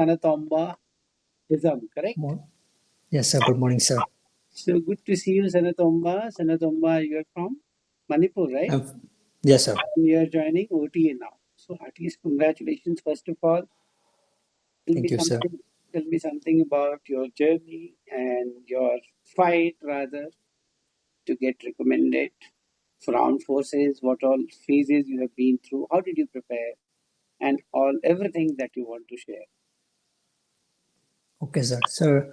Sanatomba Hijam, correct? Yes, sir. Good morning, sir. So good to see you, Sanatomba. Sanatomba, you're from Manipur, right? Yes, sir. You're joining OTA now. So at least congratulations, first of all. Tell me Thank you, sir. something. Tell me something about your journey and your fight, rather, to get recommended for armed forces. What all phases you have been through? How did you prepare? And all everything that you want to share. Okay, sir. Sir,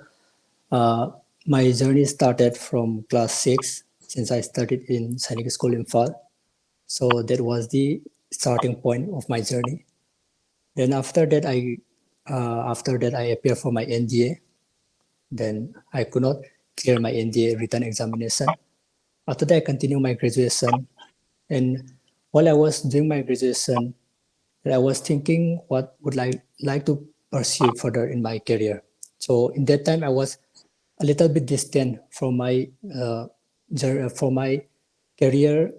my journey started from class 6 since I studied in Sainik School in Fall. So that was the starting point of my journey. Then after that I appeared for my NDA. Then I could not clear my NDA written examination. After that, I continued my graduation. And while I was doing my graduation, I was thinking what would I like to pursue further in my career. So in that time, I was a little bit distant from my career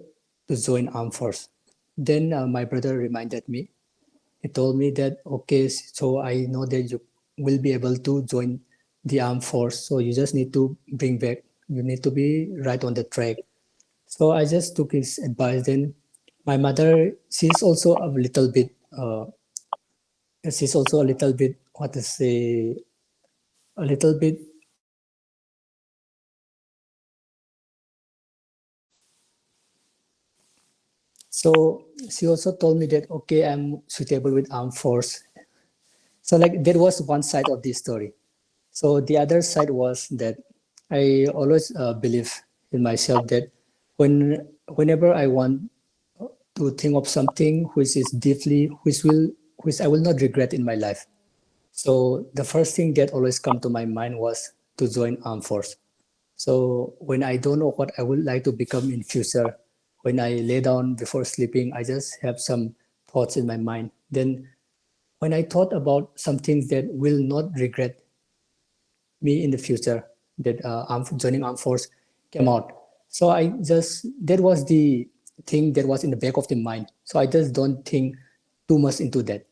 to join armed force. Then my brother reminded me. He told me that okay, so I know that you will be able to join the armed force. So you just need to bring back. You need to be right on the track. So I just took his advice. Then my mother, she's also a little bit, what to say, a little bit. So she also told me that, okay, I'm suitable with armed force. So like that was one side of the story. So the other side was that I always believe in myself that whenever I want to think of something which is deeply, which I will not regret in my life. So the first thing that always come to my mind was to join armed force. So when I don't know what I would like to become in future, when I lay down before sleeping, I just have some thoughts in my mind. Then when I thought about some things that will not regret me in the future, that joining armed force came out. So I just, that was the thing that was in the back of the mind. So I just don't think too much into that.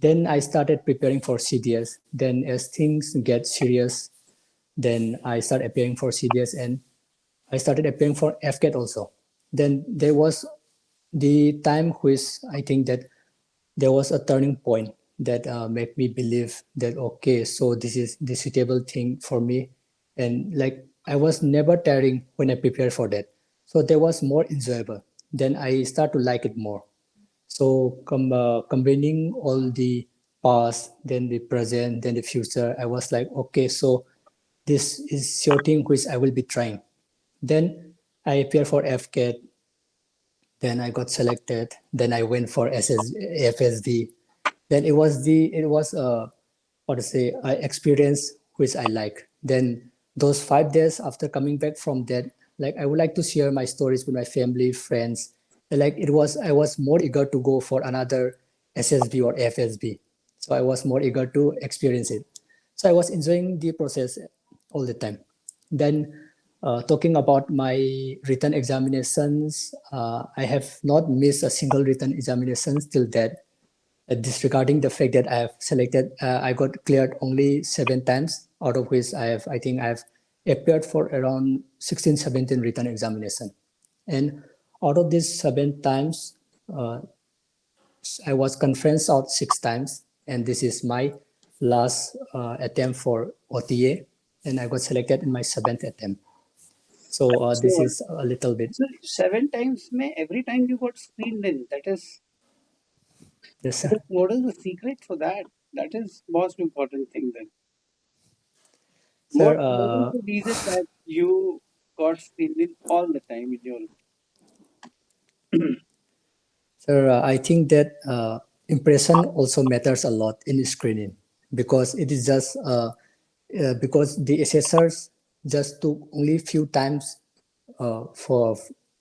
Then I started preparing for CDS. Then as things get serious, then I started appearing for CDS and I started appearing for FCAT also. Then there was the time which I think that there was a turning point that made me believe that okay, so this is the suitable thing for me, and like I was never tiring when I prepared for that, so there was more enjoyable. Then I start to like it more. So combining all the past, then the present, then the future, I was like, okay, so this is your thing which I will be trying. Then I appeared for FCAT, then I got selected. Then I went for FSD. Then it was what to say, I experience which I like. Then those 5 days after coming back from that, like I would like to share my stories with my family, friends. Like it was, I was more eager to go for another SSB or FSB. So I was more eager to experience it. So I was enjoying the process all the time. Then talking about my written examinations, I have not missed a single written examination till that. Disregarding the fact that I have selected, I got cleared only 7 times, out of which I think I've appeared for around 16, 17 written examination. And out of these 7 times, uh, I was conferenced out 6 times, and this is my last attempt for OTA, and I got selected in my seventh attempt. So this So, is a little bit. so 7 times, every time you got screened in. Yes, That sir. is what is the secret for that? That is most important thing then. Sir, What is the reason that you got screened in all the time in your sir, I think that impression also matters a lot in screening because it is just because the assessors just took only few times for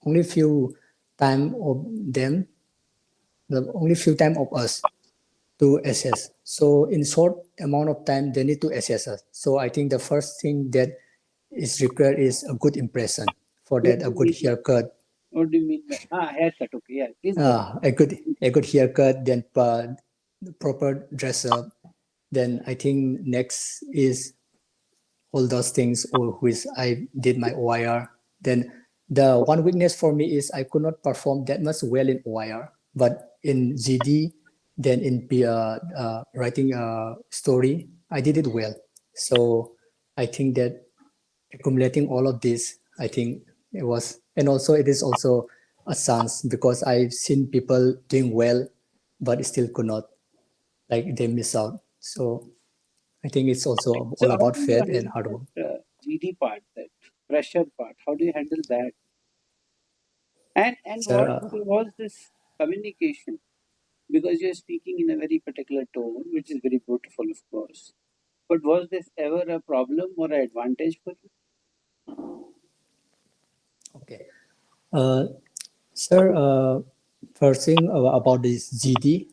only few time of them, the only few time of us to assess. So in short amount of time, they need to assess us. So I think the first thing that is required is a good impression. For what that, do a you good mean by haircut, what do you mean by haircut? Okay, yeah, please go ahead. a good haircut, then proper dress up, Then I think next is all those things or which I did my OIR. Then the one weakness for me is I could not perform that much well in OIR, but in GD, then in writing a story, I did it well. So I think that accumulating all of this, I think it was, and also it is also a chance because I've seen people doing well, but still could not, like they miss out. So I think it's also So all how about do you faith and handle hard work. that GD part, that pressure part? How do you handle that? And Sir, what was this communication? Because you're speaking in a very particular tone, which is very beautiful, of course. But was this ever a problem or an advantage for you? okay. Uh, Sir, first thing about this GD,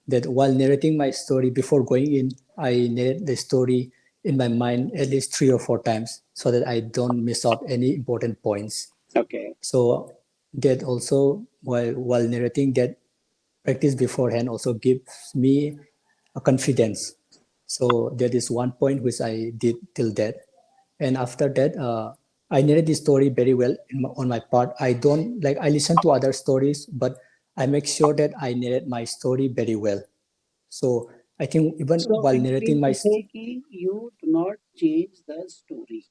that while narrating my story before going in, I narrate the story in my mind at least 3 or 4 times so that I don't miss out any important points. Okay. So that also while narrating that practice beforehand also gives me a confidence. So that is one point which I did till that. And after that, I narrate the story very well on my part. I don't like I listen to other stories, but I make sure that I narrate my story very well. So I think even So while you narrating mean my to say ki you do not change the story,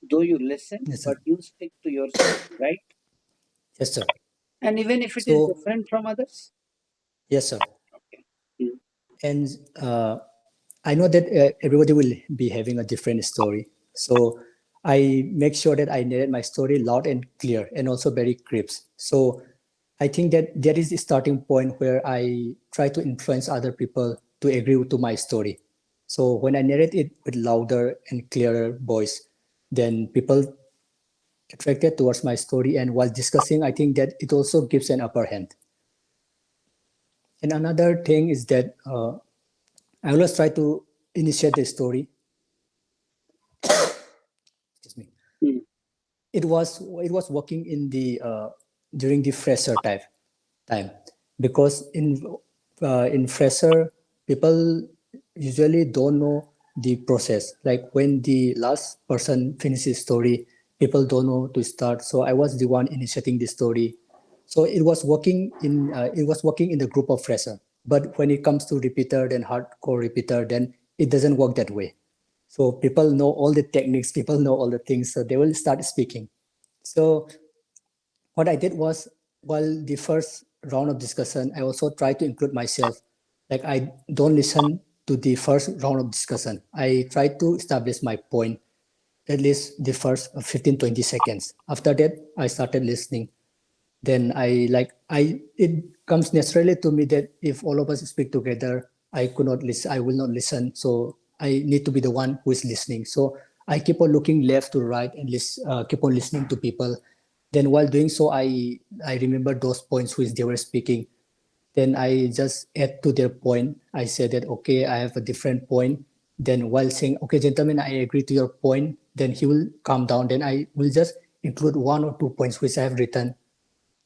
though you listen, yes but sir, you stick to your story, right? yes sir. And even if it is So different from others? yes sir. Okay. Hmm. And I know that everybody will be having a different story. So I make sure that I narrate my story loud and clear and also very crisp. So I think that there is a starting point where I try to influence other people to agree to my story. So when I narrate it with louder and clearer voice, then people attracted towards my story. And while discussing, I think that it also gives an upper hand. And another thing is that I always try to initiate the story. Excuse me. Hmm. It was working in the during the fresher time because in fresher people usually don't know the process. Like when the last person finishes story, people don't know to start. So I was the one initiating the story. So it was working in the group of fresher. But when it comes to repeater and hardcore repeater, then it doesn't work that way. So people know all the techniques, people know all the things, so they will start speaking. So what I did was, while the first round of discussion, I also try to include myself. Like I don't listen to the first round of discussion. I try to establish my point at least the first 15 20 seconds. After that, I started listening. Then I it comes naturally to me that if all of us speak together, I could not listen, I will not listen. So I need to be the one who is listening. So I keep on looking left to right and keep on listening to people. Then while doing so, I remember those points which they were speaking. Then I just add to their point. I said that, okay, I have a different point. Then while saying, okay, gentlemen, I agree to your point, then he will calm down. Then I will just include 1 or 2 points which I have written.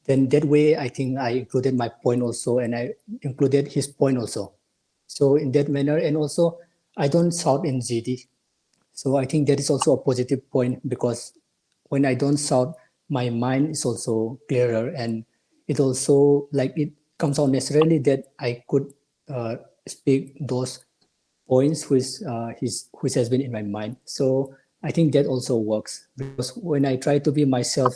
Then that way, I think I included my point also, and I included his point also. So in that manner, and also I don't shout in GD. So I think that is also a positive point because when I don't shout, my mind is also clearer, and it also like it comes out naturally that I could speak those points which has been in my mind. So I think that also works because when I try to be myself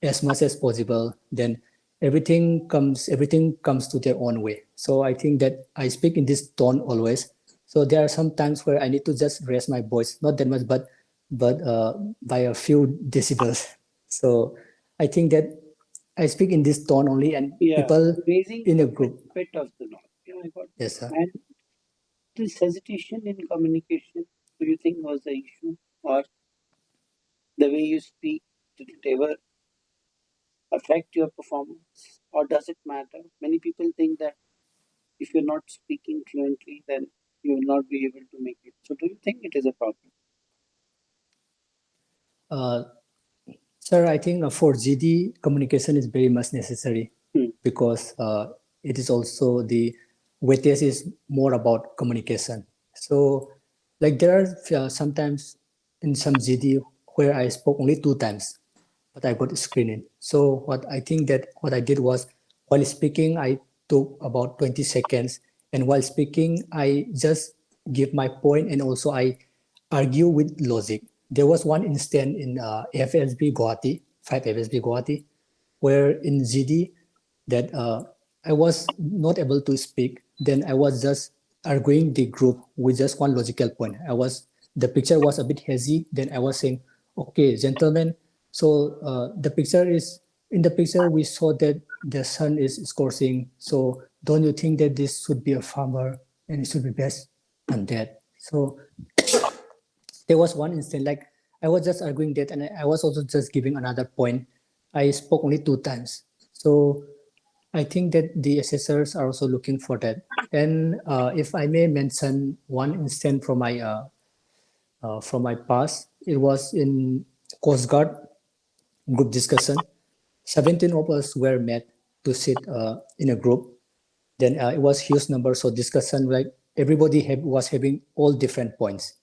as much as possible, then everything comes to their own way. So I think that I speak in this tone always. So there are some times where I need to just raise my voice, not that much, but by a few decibels. So I think that I speak in this tone only, and Yeah. people Raising in a a bit, group. bit of the noise. Yeah, I got that. Yes, sir. And this hesitation in communication, do you think was the issue? Or the way you speak, did it ever affect your performance? Or does it matter? Many people think that if you're not speaking fluently, then you will not be able to make it. So do you think it is a problem? Uh, Sir, I think for GD, communication is very much necessary Hmm. because it is also the weightage is more about communication. So, like there are sometimes in some GD where I spoke only 2 times, but I got screening. So what I think that what I did was while speaking, I took about 20 seconds, and while speaking, I just give my point and also I argue with logic. There was one instance in FSB Guwahati, 5 FSB Guwahati, where in GD that I was not able to speak. Then I was just arguing the group with just one logical point. The picture was a bit hazy. Then I was saying, okay, gentlemen. So the picture is in the picture we saw that the sun is scorching. So don't you think that this should be a farmer and it should be best on that? So there was one instant like I was just arguing that, and I was also just giving another point. I spoke only 2 times, so I think that the assessors are also looking for that. And if I may mention one instant from my past, it was in Coast Guard group discussion. 17 of us were met to sit in a group. Then it was huge number, so discussion like everybody was having all different points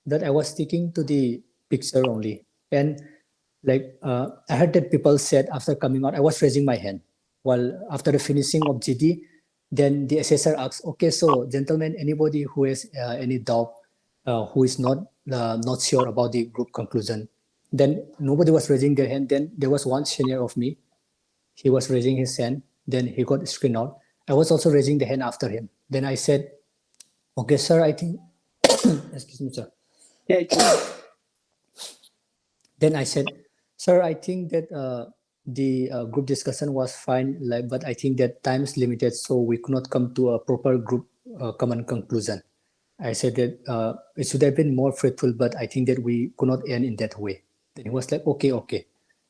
that I was sticking to the picture only. And like I heard that people said after coming out, I was raising my hand. While after the finishing of GD, then the assessor asked, "Okay, so gentlemen, anybody who has any doubt, who is not sure about the group conclusion?" Then nobody was raising their hand. Then there was one senior of me. He was raising his hand. Then he got screened out. I was also raising the hand after him. Then I said, "Okay, sir, I think." Excuse me, sir. Yeah, it's okay. Then I said, "Sir, I think that the group discussion was fine, like, but I think that time is limited, so we could not come to a proper group common conclusion." I said that it should have been more fruitful, but I think that we could not end in that way. Then he was like, "Okay, okay."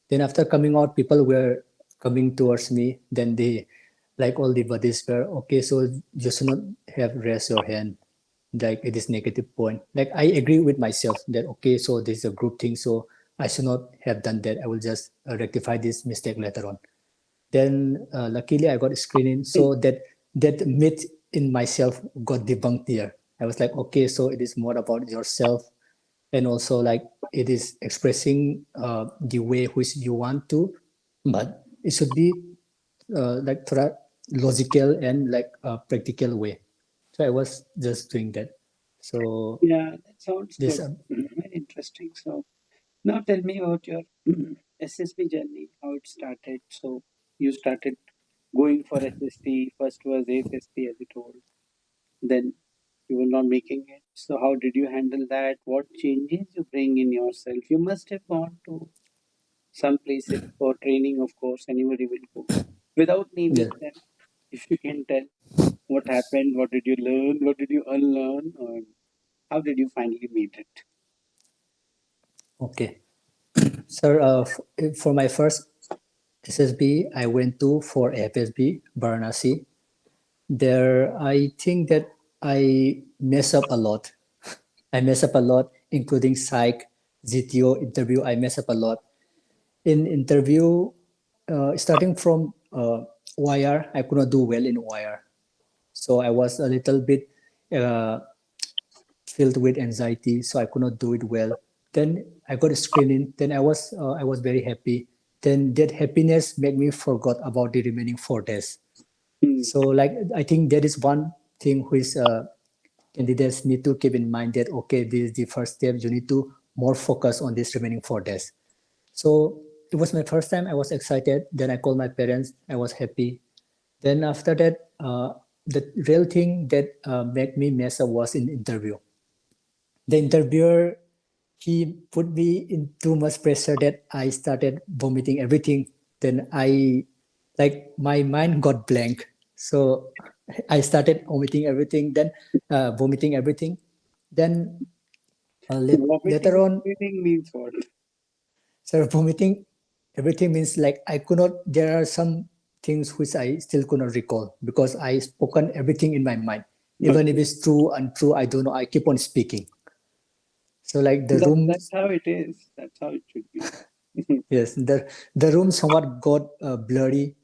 Then after coming out, people were coming towards me. Then they, like all the buddies were, "Okay, so you should not have raised your hand, like it is negative point." Like I agree with myself that okay, so this is a group thing, so I should not have done that. I will just rectify this mistake later on. Then luckily I got a screening, so that myth in myself got debunked here. I was like, okay, so it is more about yourself, and also like it is expressing the way which you want to, but it should be like logical and like a practical way. So I was just doing that. So Yeah, that sounds this good. Very interesting. So now tell me about your SSB journey, how it started. So you started going for SSB. First was ASSB, as you told. Then you were not making it. So how did you handle that? What changes you bring in yourself? You must have gone to some places for training, of course. Anybody will go. Without naming yeah, them, if you can tell what happened, what did you learn, what did you unlearn, or how did you finally meet it? okay. So for my first SSB, I went to for FSB Varanasi. There, I think that I mess up a lot. I mess up a lot, including psych, GTO interview. I mess up a lot in interview. Starting from OIR, I could not do well in OIR, so I was a little bit uh, filled with anxiety, so I could not do it well. Then I got a screening. Then I was very happy. Then that happiness made me forgot about the remaining 4 days. Hmm. So like I think that is one thing which candidates need to keep in mind that okay, this is the first step. You need to more focus on these remaining 4 days. So it was my first time. I was excited. Then I called my parents. I was happy. Then after that, the real thing that made me mess up was in interview. The interviewer, he put me in too much pressure that I started vomiting everything. Then I, like my mind got blank. So I started vomiting everything. Then vomiting everything. Then later Vomiting on, everything means what? so vomiting everything means like I could not. There are some things which I still could not recall because I spoken everything in my mind. Even if Okay. it's true, untrue, I don't know. I keep on speaking. So like the room. That's how it is. That's how it should be. Yes, the room somewhat got blurry. Is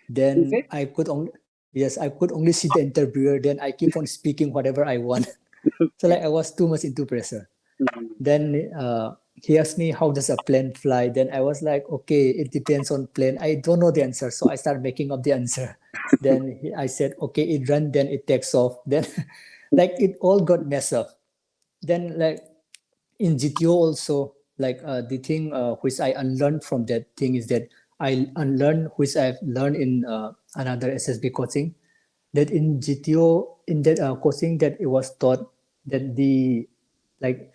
Then it? I could only, Yes, I could only see the interviewer. Then I keep on speaking whatever I want. So Okay. like I was too much into pressure. Mhm. Then he asked me how does a plane fly. Then I was like, okay, it depends on plane. I don't know the answer, so I started making up the answer. Then I said, okay, it run, then it takes off. Then like it all got messed up. Then like in GTO also, like the thing which I unlearned from that thing is that I unlearned which I've learned in another SSB coaching, that in GTO in that coaching that it was taught that the like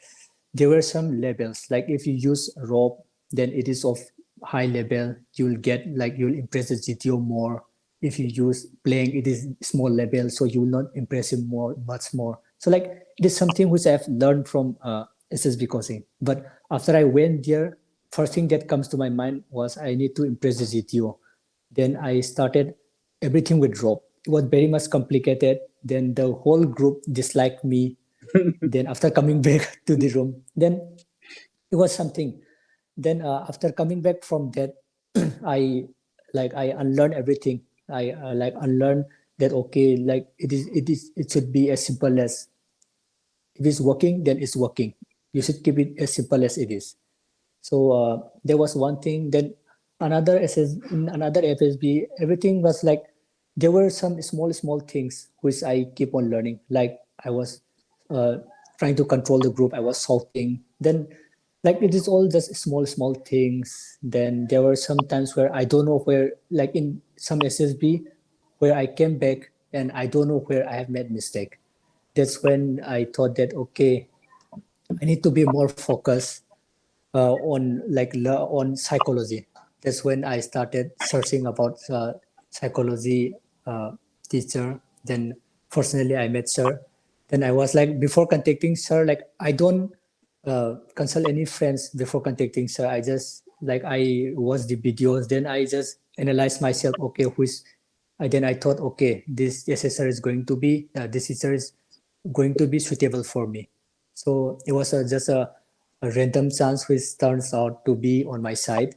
there were some levels, like if you use rope then it is of high level, you'll get like you'll impress the GTO more. If you use playing it is small level, so you will not impress him more much more. So like it is something which I've learned from SSB coaching. But after I went there, first thing that comes to my mind was I need to impress the GTO. Then I started everything with rope. It was very much complicated. Then the whole group disliked me. Then after coming back to the room, then it was something. Then after coming back from that, I I unlearned everything. I like unlearned that okay, like it should be as simple as if it's working, then it's working. You should keep it as simple as it is. So there was one thing. Then another SS in another FSB, everything was like there were some small things which I keep on learning. Like I was uh, trying to control the group. I was shouting. Then like it is all just small things. Then there were some times where I don't know where, like in some SSB, where I came back and I don't know where I have made mistake. That's when I thought that okay, I need to be more focused on on psychology. That's when I started searching about psychology teacher. Then fortunately I met sir. Then I was like before contacting sir, like I don't consult any friends before contacting sir. I just like I watch the videos. Then I just analyze myself. Okay, which then I thought okay, this SSR is going to be this teacher is going to be suitable for me. So it was just a random chance which turns out to be on my side.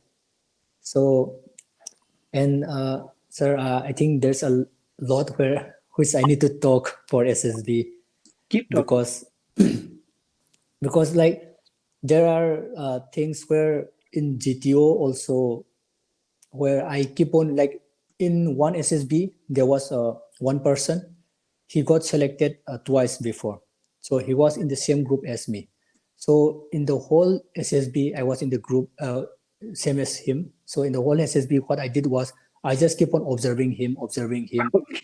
So, and sir, I think there's a lot where which I need to talk for SSB Keep talking. because like there are things where in GTO also where I keep on like in one SSB there was one person, he got selected twice before, so he was in the same group as me. So in the whole SSB I was in the group same as him. So in the whole SSB what I did was I just keep on observing him.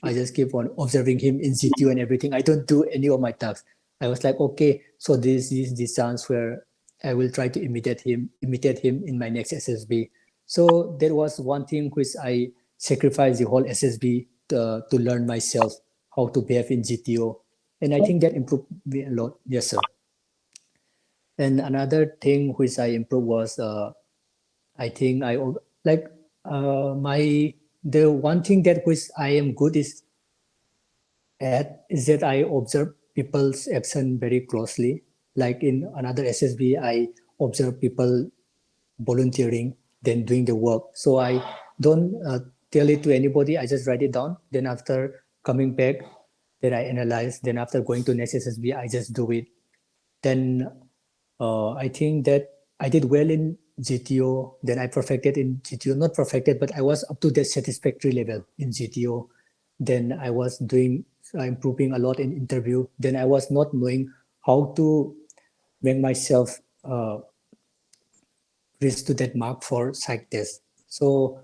I just keep on observing him in GTO and everything. I don't do any of my tasks. I was like okay, so this is the chance where I will try to imitate him in my next SSB. So there was one thing which I sacrificed the whole SSB to learn myself how to behave in GTO. And I think that improved me a lot. Yes, sir. And another thing which I improved was I think I like my the one thing that which I am good is at is that I observe people's action very closely. Like in another SSB, I observe people volunteering than doing the work. So I don't tell it to anybody. I just write it down. Then after coming back, then I analyze. Then after going to next SSB, I just do it. Then I think that I did well in GTO. Then I perfected in GTO, not perfected, but I was up to the satisfactory level in GTO. Then I was doing improving a lot in interview. Then I was not knowing how to make myself reach to that mark for psych test. So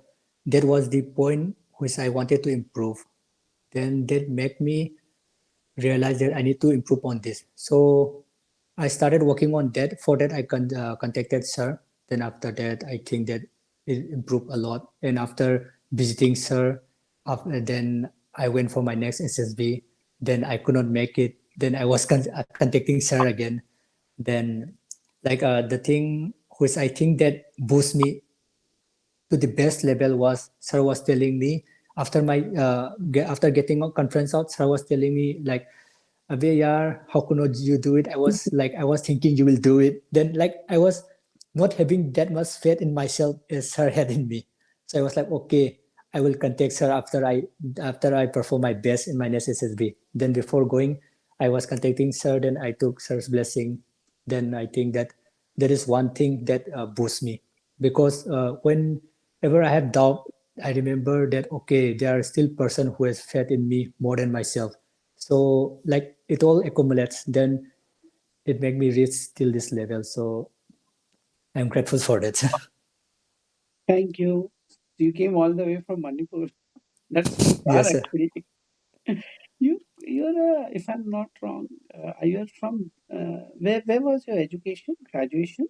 that was the point which I wanted to improve. Then that made me realize that I need to improve on this. So I started working on that. For that, I contacted sir. Then after that, I think that it improved a lot. And after visiting sir, then I went for my next SSB. Then I could not make it. Then I was contacting sir again. Then the thing which I think that boost me to the best level was sir was telling me after my after getting a conference out, sir was telling me like Abe yaar, how could not you do it? I was thinking you will do it. Then like I was not having that much faith in myself as sir had in me. So I was like, okay, I will contact her after I perform my best in my next SSB. Then before going, I was contacting sir. Then I took sir's blessing. Then I think that there is one thing that boosts me because whenever I have doubt, I remember that okay, there are still person who has faith in me more than myself. So like it all accumulates. Then it made me reach till this level. So I'm grateful for that. Thank you. You came all the way from Manipur. That's too far, Yes, sir. actually. You're if I'm not wrong, you're from where was your education, graduation?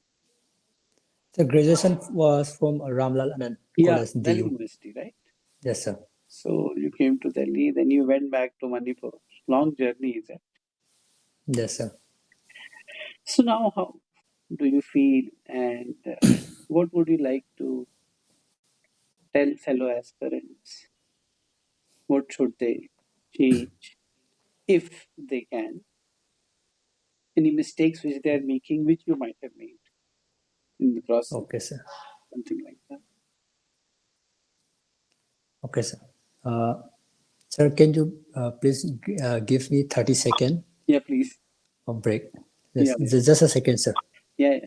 The graduation was from Ramlal Anand Yeah, College, Delhi DU. University, right? Yes, sir. So you came to Delhi, then you went back to Manipur. Long journey, is it? Yes, sir. So now, how do you feel, and what would you like to tell fellow aspirants? What should they change if they can? Any mistakes which they are making, which you might have made in the process, Okay, sir. something like that. Okay, sir. Uh, Sir, can you please give me 30 seconds Yeah, please. of break? Yeah, Just, just a second, sir. yeah, yeah.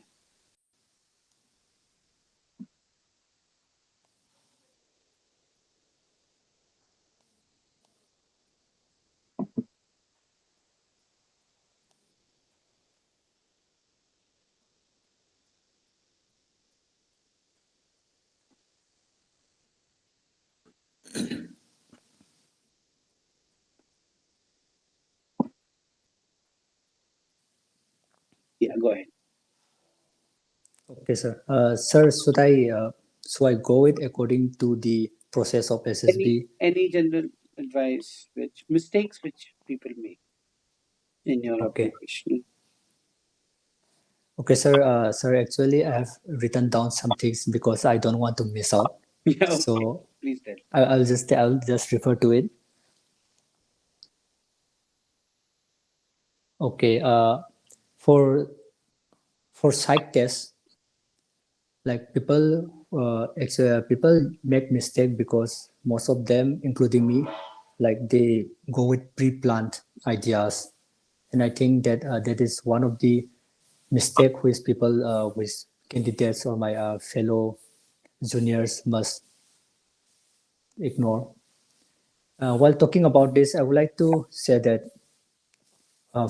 Yeah, go ahead. Okay, sir. Sir, should I go it according to the process of SSB? Any general advice which mistakes which people make in your Okay. application? Okay, sir. Sir, actually, I have written down some things because I don't want to miss out. Yeah, okay. So Please tell. I'll just refer to it. Okay. For for psych tests, like people make mistake because most of them, including me, like they go with pre-planned ideas, and I think that that is one of the mistake which people with candidates or my fellow juniors must ignore. While talking about this, I would like to say that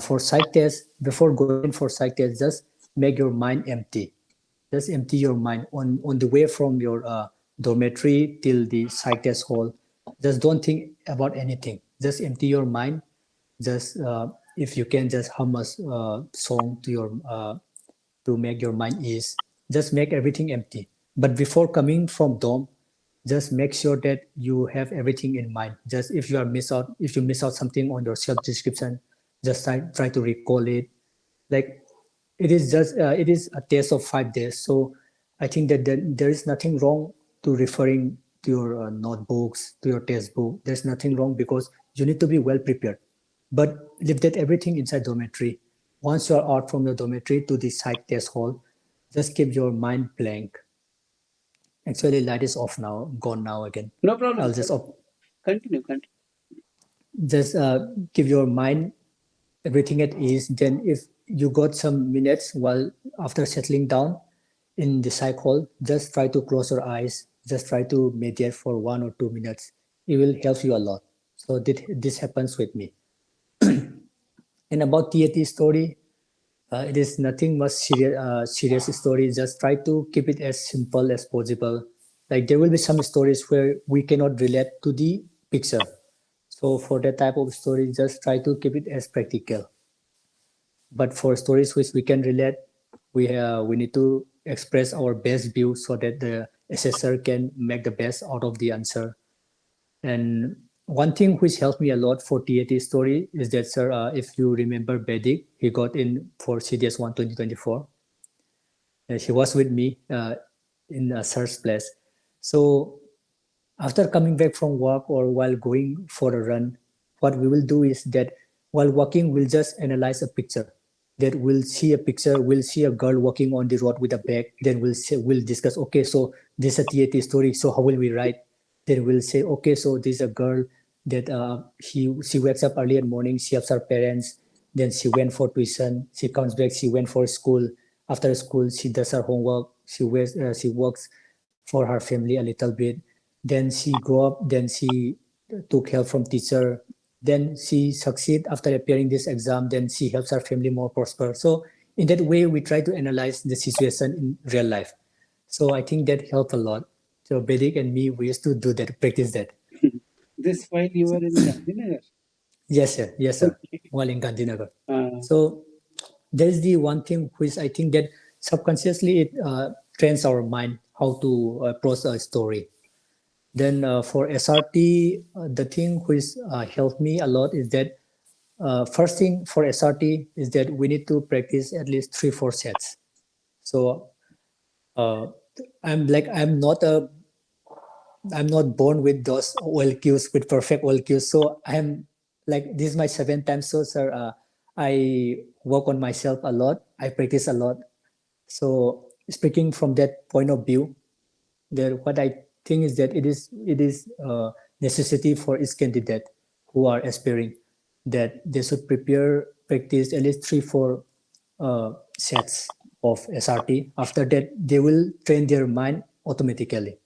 for psych test, before going in for psych test, just make your mind empty. Just empty your mind on the way from your dormitory till the psych test hall. Just don't think about anything. Just empty your mind. Just if you can, just hum a song to your to make your mind ease. Just make everything empty. But before coming from dorm, just make sure that you have everything in mind. Just if you miss out something on your self description, just try to recall it. Like it is a test of 5 days. So I think that there is nothing wrong to referring to your notebooks, to your textbook. There's nothing wrong because you need to be well prepared. But leave that everything inside dormitory. Once you are out from your dormitory to the psych test hall, just keep your mind blank. Actually, light is off now, gone now again. No problem. I'll just op- Continue, continue. just give your mind everything at ease. Then, if you got some minutes while after settling down in the psych hall, just try to close your eyes. Just try to meditate for 1 or 2 minutes. It will help you a lot. So this happens with me. And about TAT story, it is nothing much serious story. Just try to keep it as simple as possible. Like there will be some stories where we cannot relate to the picture. So for that type of story, just try to keep it as practical. But for stories which we can relate, we need to express our best view so that the assessor can make the best out of the answer. And one thing which helped me a lot for TAT story is that, sir, if you remember Bedik, he got in for CDS 1 2024. She was with me in sir's place. So after coming back from work or while going for a run, what we will do is that while walking, we'll just analyze a picture. That we'll see a picture, we'll see a girl walking on the road with a bag. Then we'll discuss. Okay, so this is a TAT story. So how will we write? They will say, okay, so this is a girl that she wakes up early in the morning, she helps her parents, then she went for tuition, she comes back, she went for school. After school, she does her homework, she works for her family a little bit. Then she grew up, then she took help from teacher. Then she succeed after appearing this exam, then she helps her family more prosper. So in that way, we try to analyze the situation in real life. So I think that helped a lot. So Bedik and me, we used to do that, practice that. This while you were in Gandhinagar. Yes, sir. Yes, sir. Okay. While in Gandhinagar. Uh, So that is the one thing which I think that subconsciously it trains our mind how to approach a story. Then for SRT, the thing which helped me a lot is that first thing for SRT is that we need to practice at least 3-4 sets. So uh, I'm not born with those oil cues with perfect oil cues. So I'm like this is my seventh time. So sir, I work on myself a lot. I practice a lot. So speaking from that point of view, there what I think is that it is necessity for each candidate who are aspiring that they should prepare practice at least 3-4 sets of SRT. After that, they will train their mind automatically.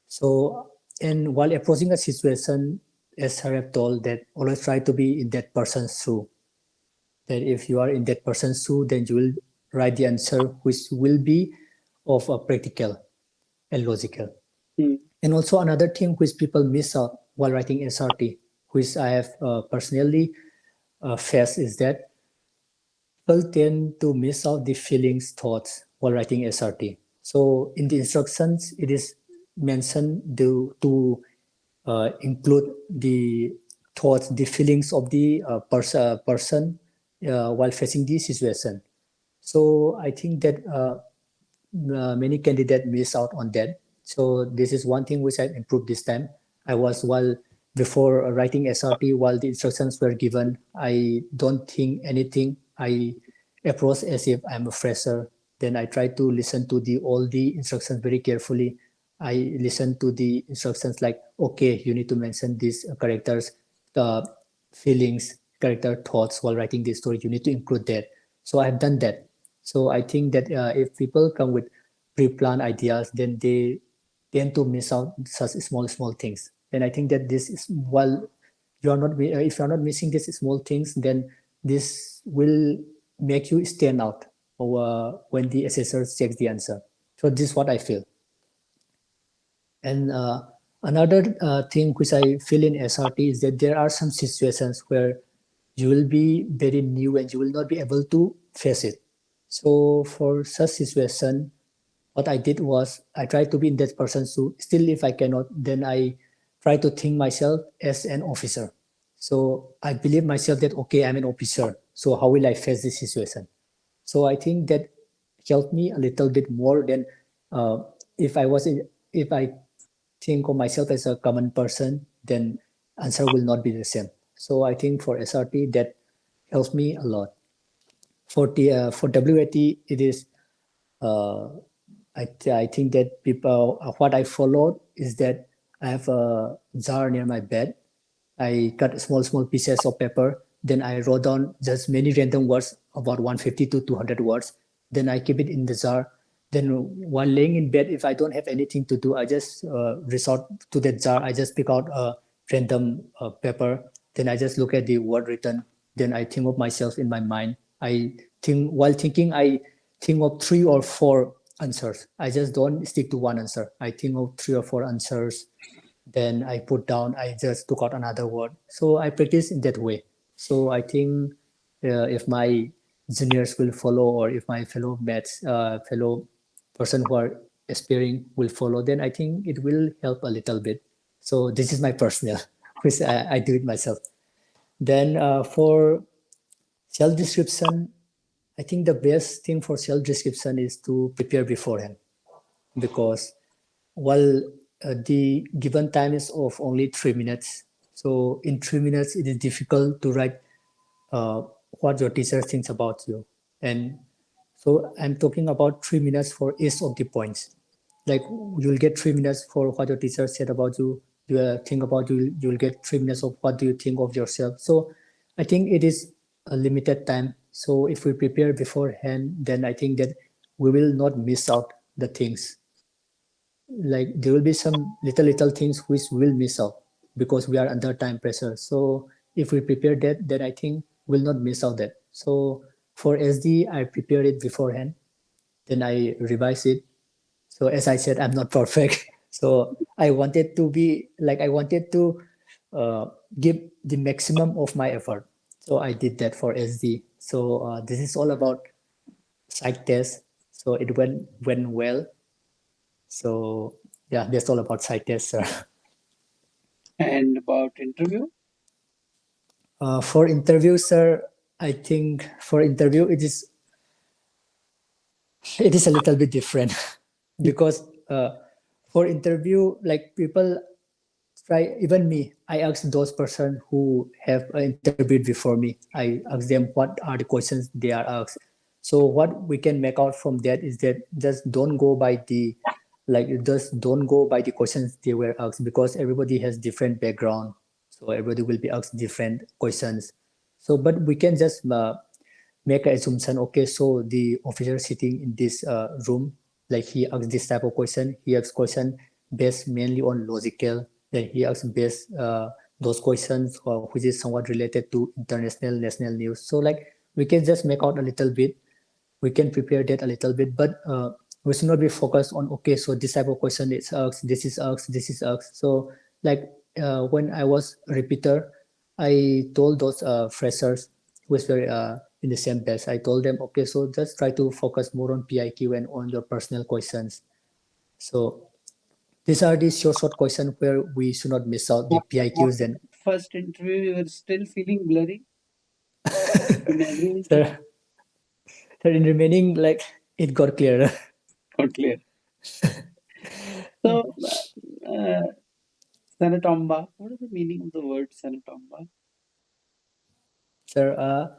So, and while approaching a situation, as I have told, that always try to be in that person's shoe. That if you are in that person's shoe, then you will write the answer which will be of a practical and logical. hmm, And also another thing which people miss out while writing SRT, which I have personally faced, is that people tend to miss out the feelings, thoughts while writing SRT. So in the instructions, it is mentioned to include the thoughts, the feelings of the person while facing the situation. So I think that many candidates miss out on that. So this is one thing which I improved this time. I was while before writing SRT, while the instructions were given, I don't think anything. I approach as if I'm a fresher. Then I try to listen to the all the instructions very carefully. I listen to the instructions like, okay, you need to mention these characters, the feelings, character thoughts while writing this story. You need to include that. So I have done that. So I think that if people come with pre-planned ideas, then they tend to miss out such small things. And I think that this is while you are not if you are not missing these small things, then this will make you stand out when the assessor checks the answer. So this is what I feel. And another thing which I feel in SRT is that there are some situations where you will be very new and you will not be able to face it. So for such situation, what I did was I tried to be in that person's shoe. Still, if I cannot, then I try to think myself as an officer. So I believe myself that okay, I'm an officer. So how will I face this situation? So I think that helped me a little bit more than uh, if I was if I think of myself as a common person, then answer will not be the same. So I think for SRT that helps me a lot. For WAT it is uh, I think that people what I followed is that I have a jar near my bed. I cut small pieces of paper. Then I wrote down just many random words, about 150 to 200 words. Then I keep it in the jar. Then while laying in bed, if I don't have anything to do, I just resort to that jar. I just pick out a random paper. Then I just look at the word written. Then I think of myself in my mind. I think while thinking, I think of 3 or 4 answers. I just don't stick to one answer. I think of 3 or 4 answers, then I put down, I just took out another word. So I practice in that way. So I think if my juniors will follow, or if my fellow mates, fellow person who are aspiring will follow, then I think it will help a little bit. So this is my personal, which I do it myself. Then for self description, I think the best thing for self description is to prepare beforehand, because while the given time is of only 3 minutes, so in 3 minutes it is difficult to write uh, what your teacher thinks about you. And so I'm talking about 3 minutes for each of the points. Like you'll get 3 minutes for what your teacher said about you, you think about, you'll get 3 minutes of what do you think of yourself. So I think it is a limited time. So if we prepare beforehand, then I think that we will not miss out the things. Like there will be some little things which we'll miss out because we are under time pressure. So if we prepare that, then I think we'll not miss out that. So for SD, I prepared it beforehand, then I revise it. So as I said, I'm not perfect. So I wanted to be like, I wanted to uh, give the maximum of my effort. So I did that for SD. So this is all about psych test. So it went well. So yeah, that's all about psych test, sir. And about interview? For interview, sir, I think for interview it is a little bit different because for interview, like people try, even me, I ask those person who have interviewed before me, I ask them what are the questions they are asked. So what we can make out from that is that just don't go by the, like just don't go by the questions they were asked, because everybody has different background, so everybody will be asked different questions. So but we can just make an assumption, okay, so the officer sitting in this room, like he asks this type of question, he asks question based mainly on logical, then he asks based those questions which is somewhat related to international national news. So like we can just make out a little bit, we can prepare that a little bit, but we should not be focused on, okay, so this type of question is asked, this is asked, this is asked. So like when I was a repeater, I told those freshers who was very in the same batch, I told them, okay, so just try to focus more on PIQ and on your personal questions. So these are the short questions where we should not miss out the What PIQs. Then first interview you were still feeling blurry in every interview? so, so in remaining, like it got clearer. Not clear. So, Sanatomba, what is the meaning of the word Sanatomba? So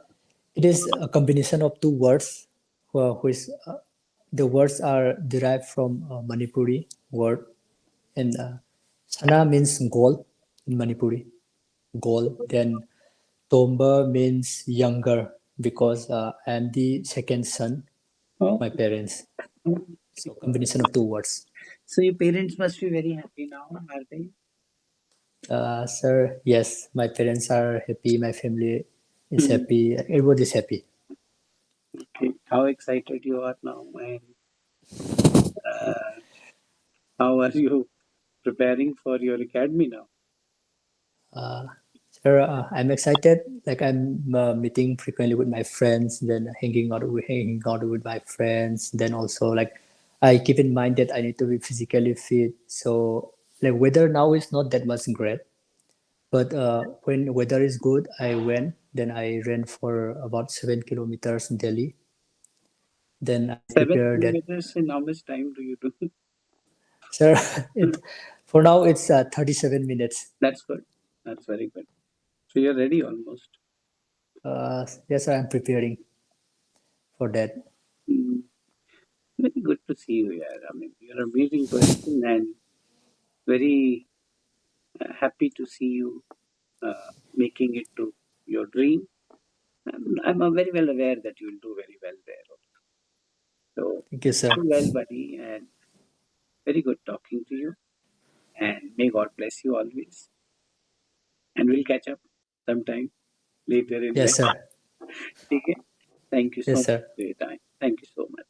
it is a combination of two words, which the words are derived from Manipuri word, and Sana means goal in Manipuri, goal. Then Tomba means younger, because I am the second son of Oh, my parents. oh, So combination of two words. so your parents must be very happy now, are they? Sir, yes, my parents are happy. My family is Hmm. happy. Everybody is happy. Okay. How excited you are now, and how are you preparing for your academy now? Sir, I'm excited. Like I'm meeting frequently with my friends, then hanging out with my friends. Then also like I keep in mind that I need to be physically fit. So like weather now is not that much great, but when weather is good, I went. Then I ran for about 7 kilometers daily. Then I Seven prepare that. kilometers in how much time do you do? Sir, it for now it's 37 minutes. That's good. That's very good. So you're ready almost. Yes, I'm preparing for that. Hmm. Very good to see you here. I mean, you're an amazing person and very happy to see you making it to your dream. I'm very well aware that you'll do very well there. So, Thank you, sir. do well, buddy, and very good talking to you. And may God bless you always. And we'll catch up sometime later in Yes, life. sir. Okay? Thank you so Yes, much sir. for your time. Thank you so much.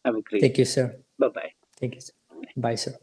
Have a great Thank day. you, sir. Bye bye. Thank you, sir. Bye, sir.